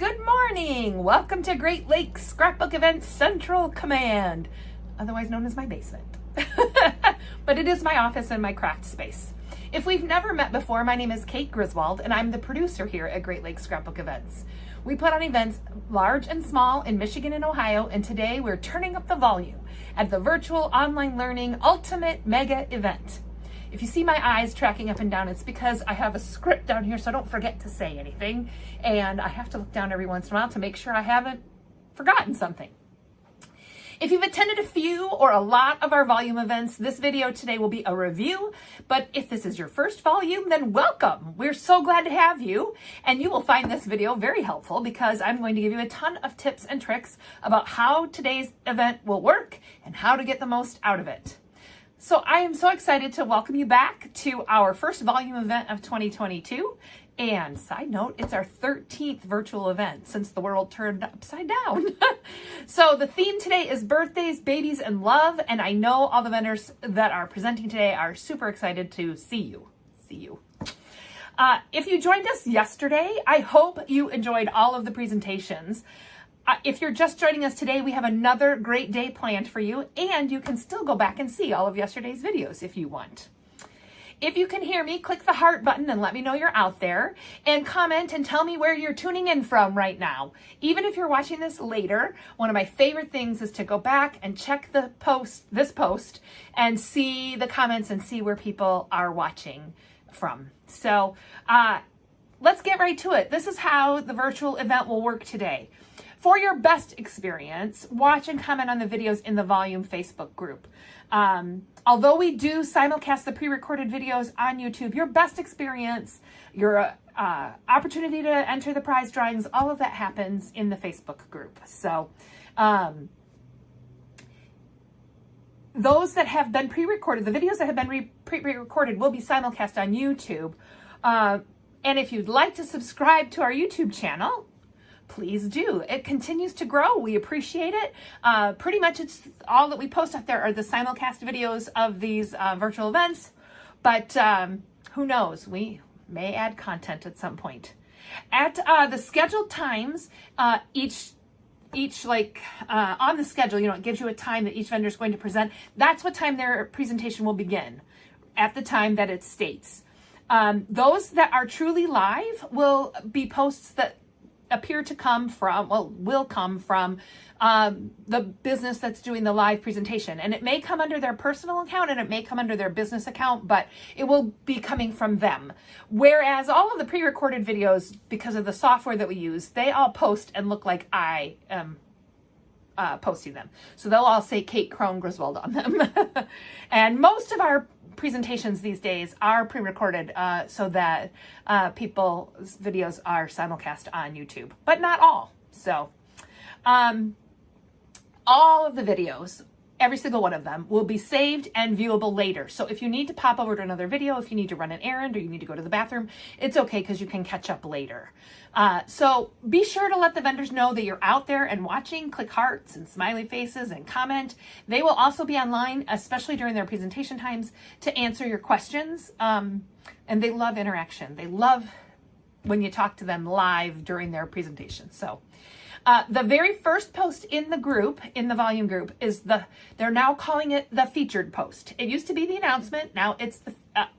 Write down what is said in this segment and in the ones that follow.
Good morning. Welcome to Great Lakes Scrapbook Events Central Command, otherwise known as my basement. But it is my office and my craft space. If we've never met before, my name is Kate Griswold and I'm the producer here at Great Lakes Scrapbook Events. We put on events large and small in Michigan and Ohio, and today we're turning up the volume at the virtual online learning ultimate mega event. If you see my eyes tracking up and down, it's because I have a script down here so I don't forget to say anything. And I have to look down every once in a while to make sure I haven't forgotten something. If you've attended a few or a lot of our volume events, this video today will be a review. But if this is your first volume, then welcome. We're so glad to have you. And you will find this video very helpful because I'm going to give you a ton of tips and tricks about how today's event will work and how to get the most out of it. So I am so excited to welcome you back to our first volume event of 2022. And side note, it's our 13th virtual event since the world turned upside down. So the theme today is birthdays, babies, and love. And I know all the vendors that are presenting today are super excited to see you. If you joined us yesterday, I hope you enjoyed all of the presentations. If you're just joining us today, we have another great day planned for you, and you can still go back and see all of yesterday's videos if you want. If you can hear me, click the heart button and let me know you're out there, and comment and tell me where you're tuning in from right now. Even if you're watching this later, one of my favorite things is to go back and check this post and see the comments and see where people are watching from. So let's get right to it. This is how the virtual event will work today. For your best experience, watch and comment on the videos in the Volume Facebook group. Although we do simulcast the pre-recorded videos on YouTube, your best experience, your opportunity to enter the prize drawings, all of that happens in the Facebook group. So those that have been pre-recorded, the videos that have been pre-recorded will be simulcast on YouTube. And if you'd like to subscribe to our YouTube channel, please do. It continues to grow. We appreciate it. Pretty much it's all that we post out there are the simulcast videos of these virtual events, but who knows? We may add content at some point. At the scheduled times, on the schedule, it gives you a time that each vendor is going to present. That's what time their presentation will begin, at the time that it states. Those that are truly live will be posts that will come from the business that's doing the live presentation. And it may come under their personal account and it may come under their business account, but it will be coming from them. Whereas all of the pre-recorded videos, because of the software that we use, they all post and look like I am posting them. So they'll all say Kate Crone Griswold on them. And most of our presentations these days are pre-recorded so that people's videos are simulcast on YouTube, but not all. So all of the videos, every single one of them, will be saved and viewable later. So if you need to pop over to another video, if you need to run an errand or you need to go to the bathroom, it's okay because you can catch up later. So be sure to let the vendors know that you're out there and watching. Click hearts and smiley faces and comment. They will also be online, especially during their presentation times, to answer your questions. And they love interaction. They love when you talk to them live during their presentation. So the very first post in the group, in the volume group, is they're now calling it the featured post. It used to be the announcement. Now it's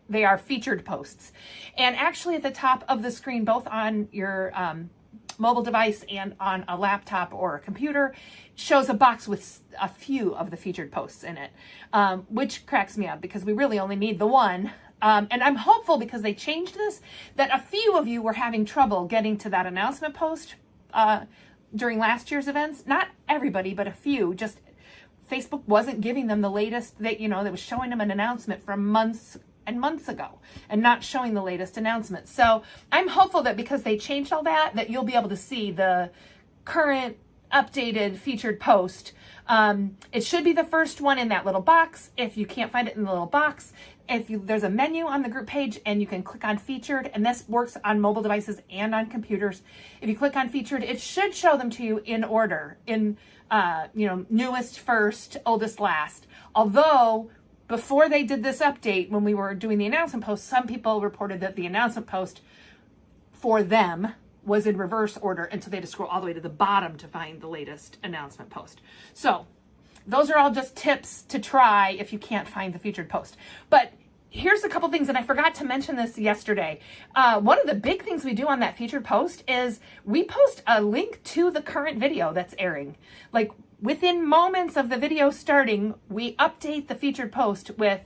they are featured posts. And actually at the top of the screen, both on your mobile device and on a laptop or a computer, shows a box with a few of the featured posts in it, which cracks me up because we really only need the one. And I'm hopeful because they changed this, that a few of you were having trouble getting to that announcement post during last year's events. Not everybody, but a few. Just Facebook wasn't giving them the latest that was showing them an announcement from months and months ago and not showing the latest announcement. So I'm hopeful that because they changed all that you'll be able to see the current updated featured post. It should be the first one in that little box. If you can't find it in the little box, there's a menu on the group page and you can click on featured, and this works on mobile devices and on computers. If you click on featured, it should show them to you in order, in newest first, oldest last. Although before they did this update, when we were doing the announcement post, some people reported that the announcement post for them was in reverse order until they had to scroll all the way to the bottom to find the latest announcement post. So those are all just tips to try if you can't find the featured post. But here's a couple things, and I forgot to mention this yesterday. One of the big things we do on that featured post is we post a link to the current video that's airing. Like within moments of the video starting, we update the featured post with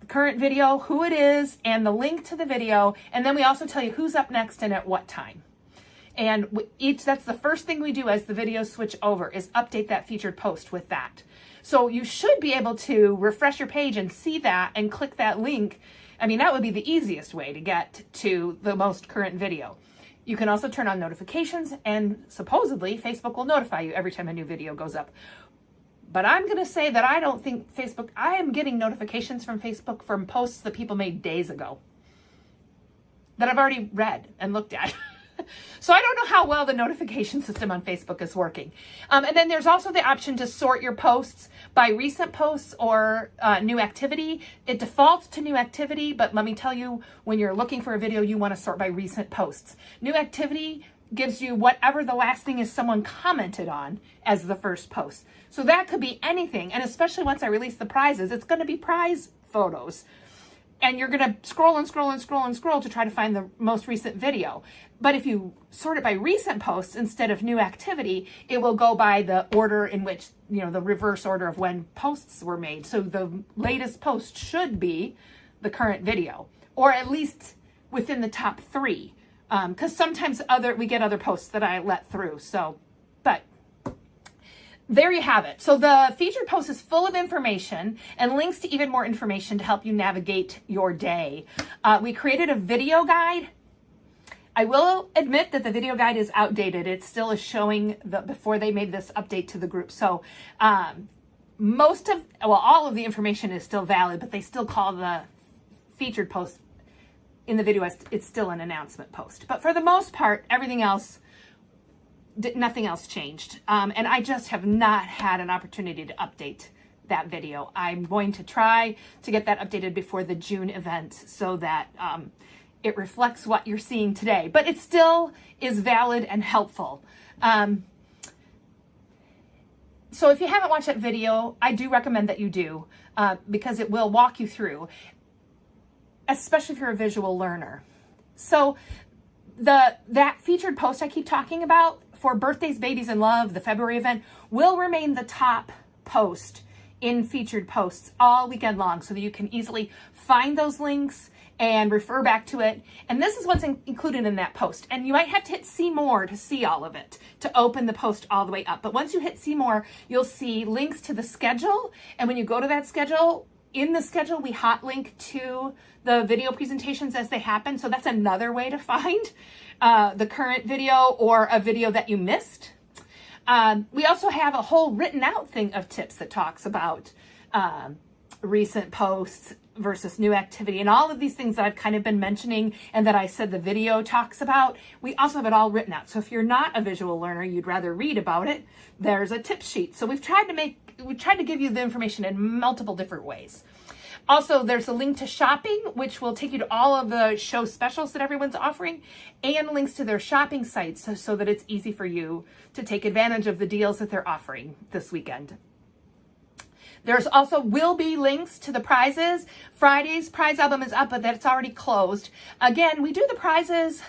the current video, who it is, and the link to the video. And then we also tell you who's up next and at what time. And that's the first thing we do as the videos switch over, is update that featured post with that. So you should be able to refresh your page and see that and click that link. I mean, that would be the easiest way to get to the most current video. You can also turn on notifications, and supposedly Facebook will notify you every time a new video goes up. But I'm going to say that I don't think I am getting notifications from Facebook from posts that people made days ago that I've already read and looked at. So I don't know how well the notification system on Facebook is working. And then there's also the option to sort your posts by recent posts or new activity. It defaults to new activity, but let me tell you, when you're looking for a video, you want to sort by recent posts. New activity gives you whatever the last thing is someone commented on as the first post. So that could be anything. And especially once I release the prizes, it's going to be prize photos. And you're going to scroll and scroll and scroll and scroll to try to find the most recent video. But if you sort it by recent posts instead of new activity, it will go by the order in which, the reverse order of when posts were made. So the latest post should be the current video, or at least within the top 3. Because sometimes we get other posts that I let through. But there you have it. So the featured post is full of information and links to even more information to help you navigate your day. We created a video guide. I will admit that the video guide is outdated. It still is showing before they made this update to the group. So all of the information is still valid, but they still call the featured post in the video as it's still an announcement post. But for the most part, everything else, nothing else changed. And I just have not had an opportunity to update that video. I'm going to try to get that updated before the June event so that it reflects what you're seeing today. But it still is valid and helpful. So if you haven't watched that video, I do recommend that you do, because it will walk you through, especially if you're a visual learner. So that featured post I keep talking about for Birthdays, Babies, and Love, the February event, will remain the top post in featured posts all weekend long, so that you can easily find those links and refer back to it. And this is what's included in that post. And you might have to hit see more to see all of it, to open the post all the way up. But once you hit see more, you'll see links to the schedule. And when you go to that schedule, in the schedule, we hot link to the video presentations as they happen. So that's another way to find the current video or a video that you missed. We also have a whole written out thing of tips that talks about recent posts versus new activity and all of these things that I've kind of been mentioning and that I said the video talks about. We also have it all written out. So if you're not a visual learner, you'd rather read about it, there's a tip sheet. So we've tried to give you the information in multiple different ways. Also, there's a link to shopping, which will take you to all of the show specials that everyone's offering, and links to their shopping sites so that it's easy for you to take advantage of the deals that they're offering this weekend. There's also will be links to the prizes. Friday's prize album is up, but that's already closed. Again, we do the prizes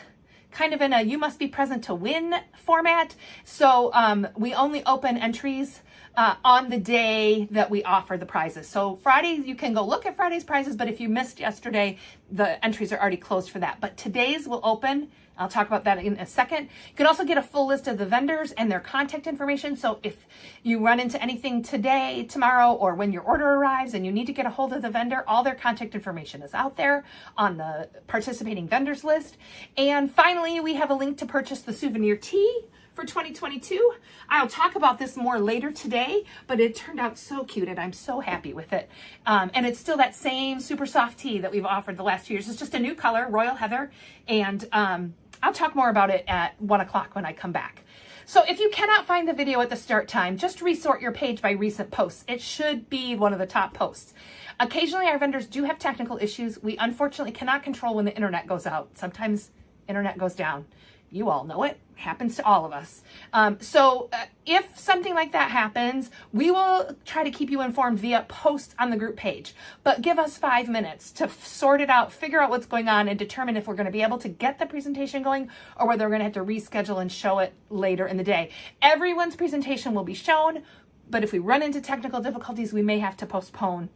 kind of in a you must be present to win format. So we only open entries on the day that we offer the prizes. So Friday, you can go look at Friday's prizes, but if you missed yesterday, the entries are already closed for that. But today's will open. I'll talk about that in a second. You can also get a full list of the vendors and their contact information. So if you run into anything today, tomorrow, or when your order arrives and you need to get a hold of the vendor, all their contact information is out there on the participating vendors list. And finally, we have a link to purchase the souvenir tee for 2022. I'll talk about this more later today, but it turned out so cute and I'm so happy with it. And it's still that same super soft tee that we've offered the last 2 years. It's just a new color, Royal Heather. And I'll talk more about it at 1 o'clock when I come back. So if you cannot find the video at the start time, just resort your page by recent posts. It should be one of the top posts. Occasionally our vendors do have technical issues. We unfortunately cannot control when the internet goes out. Sometimes internet goes down You all know it. Happens to all of us. If something like that happens, we will try to keep you informed via post on the group page. But give us 5 minutes to sort it out, figure out what's going on, and determine if we're going to be able to get the presentation going or whether we're going to have to reschedule and show it later in the day. Everyone's presentation will be shown, but if we run into technical difficulties, we may have to postpone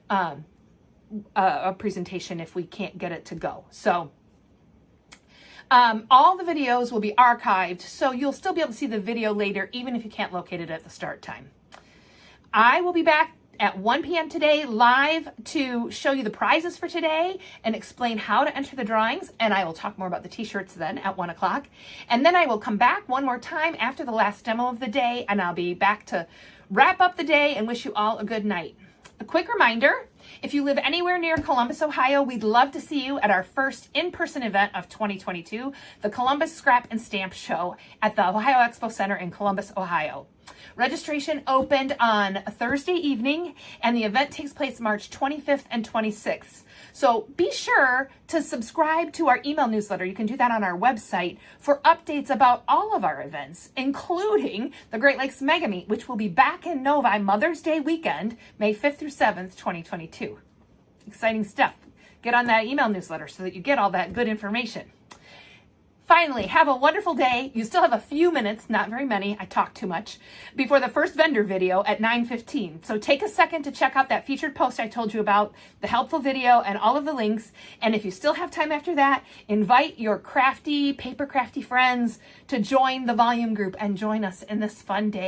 a presentation if we can't get it to go. So all the videos will be archived, so you'll still be able to see the video later, even if you can't locate it at the start time. I will be back at 1 p.m. today live to show you the prizes for today and explain how to enter the drawings, and I will talk more about the t-shirts then at 1 o'clock. And then I will come back one more time after the last demo of the day, and I'll be back to wrap up the day and wish you all a good night. A quick reminder, if you live anywhere near Columbus, Ohio, we'd love to see you at our first in-person event of 2022, the Columbus Scrap and Stamp Show at the Ohio Expo Center in Columbus, Ohio. Registration opened on Thursday evening, and the event takes place March 25th and 26th. So be sure to subscribe to our email newsletter. You can do that on our website for updates about all of our events, including the Great Lakes Mega Meet, which will be back in Novi Mother's Day weekend, May 5th through 7th, 2022. Exciting stuff. Get on that email newsletter so that you get all that good information. Finally, have a wonderful day. You still have a few minutes, not very many, I talk too much, before the first vendor video at 9:15. So take a second to check out that featured post I told you about, the helpful video, and all of the links. And if you still have time after that, invite your crafty, paper crafty friends to join the volume group and join us in this fun day.